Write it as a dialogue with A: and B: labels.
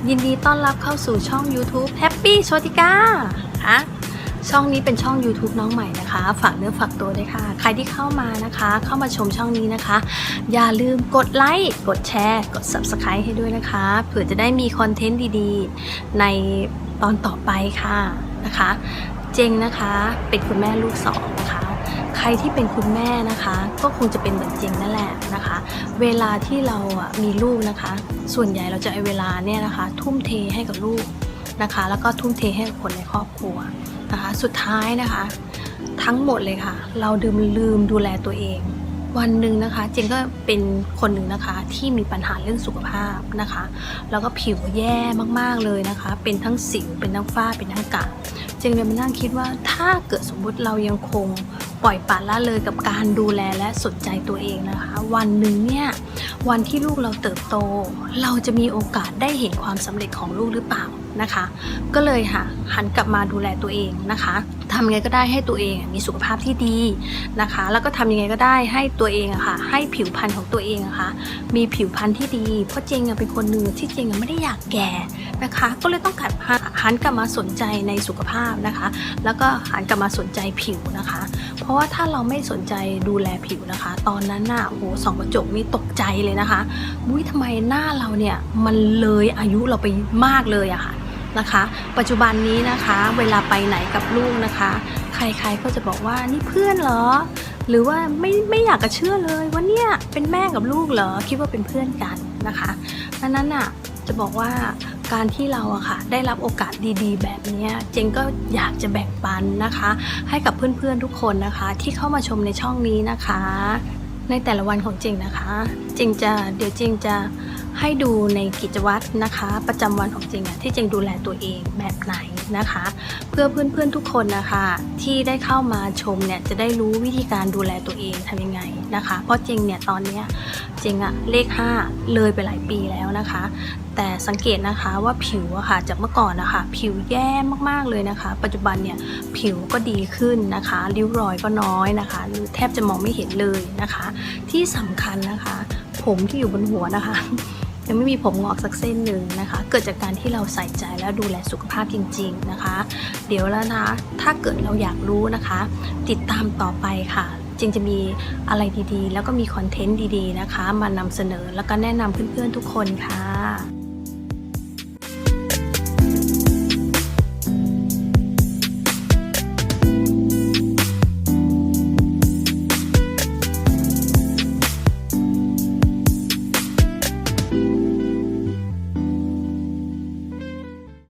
A: ยินดีต้อนรับเข้าสู่ช่อง YouTube Happy โชติกาค่ะช่องนี้เป็นช่อง YouTube น้องใหม่นะคะฝากเนื้อฝากตัวด้วยค่ะใครที่เข้ามานะคะเข้ามาชมช่องนี้นะคะอย่าลืมกดไลค์กดแชร์กด Subscribe ให้ด้วยนะคะเผื่อจะได้มีคอนเทนต์ดีๆในตอนต่อไปค่ะนะคะเจงนะคะเป็นคุณแม่ลูกสองนะคะใครที่เป็นคุณแม่นะคะก็คงจะเป็นเหมือนเจงนั่นแหละนะคะเวลาที่เรามีลูกนะคะส่วนใหญ่เราจะเอาเวลาเนี่ยนะคะทุ่มเทให้กับลูกนะคะแล้วก็ทุ่มเทให้กับคนในครอบครัวนะคะสุดท้ายนะคะทั้งหมดเลยค่ะเราลืมดูแลตัวเองวันหนึ่งนะคะเจงก็เป็นคนหนึ่งนะคะที่มีปัญหาเรื่องสุขภาพนะคะแล้วก็ผิวแย่มากๆเลยนะคะเป็นทั้งสิวเป็นทั้งฝ้าเป็นทั้งกระเจงเลยมานั่งคิดว่าถ้าเกิดสมมุติเรายังคงปล่อยปละละเลยกับการดูแลและสนใจตัวเองนะคะวันหนึ่งเนี่ยวันที่ลูกเราเติบโตเราจะมีโอกาสได้เห็นความสำเร็จของลูกหรือเปล่านะคะก็เลยหันกลับมาดูแลตัวเองนะคะทำยังไงก็ได้ให้ตัวเองมีสุขภาพที่ดีนะคะแล้วก็ทำยังไงก็ได้ให้ตัวเองให้ผิวพรรณของตัวเองมีผิวพรรณที่ดีเพราะเจงเป็นคนหนึ่งที่เจงไม่ได้อยากแก่นะคะก็เลยต้องหันกลับมาสนใจในสุขภาพนะคะแล้วก็หันกลับมาสนใจผิวนะคะเพราะว่าถ้าเราไม่สนใจดูแลผิวนะคะตอนนั้นส่องกระจกนี่ตกใจเลยนะคะทำไมหน้าเราเนี่ยมันเลยอายุเราไปมากเลยนะคะปัจจุบันนี้นะคะเวลาไปไหนกับลูกนะคะใครๆก็จะบอกว่านี่เพื่อนเหรอหรือว่าไม่อยากจะเชื่อเลยว่าเนี่ยเป็นแม่กับลูกเหรอคิดว่าเป็นเพื่อนกันนะคะดังนั้นจะบอกว่าการที่เราได้รับโอกาสดีๆแบบนี้เจงก็อยากจะแบ่งปันนะคะให้กับเพื่อนๆทุกคนนะคะที่เข้ามาชมในช่องนี้นะคะในแต่ละวันของเจงนะคะเดี๋ยวเจงจะให้ดูในกิจวัตรนะคะประจำวันของเจงที่เจงดูแลตัวเองแบบไหนนะคะเพื่อเพื่อนๆทุกคนนะคะที่ได้เข้ามาชมเนี่ยจะได้รู้วิธีการดูแลตัวเองทำยังไงนะคะเพราะเจงเนี่ยตอนนี้เจงเลข5เลยไปหลายปีแล้วนะคะแต่สังเกตนะคะว่าผิวจากเมื่อก่อนผิวแย่มากๆเลยนะคะปัจจุบันเนี่ยผิวก็ดีขึ้นนะคะริ้วรอยก็น้อยนะคะหรือแทบจะมองไม่เห็นเลยนะคะที่สำคัญนะคะผมที่อยู่บนหัวนะคะยังไม่มีผมงอกสักเส้นหนึ่งนะคะเกิดจากการที่เราใส่ใจแล้วดูแลสุขภาพจริงๆนะคะเดี๋ยวแล้วนะถ้าเกิดเราอยากรู้นะคะติดตามต่อไปค่ะจึงจะมีอะไรดีๆแล้วก็มีคอนเทนต์ดีๆนะคะมานำเสนอแล้วก็แนะนำเพื่อนๆทุกคนค่ะ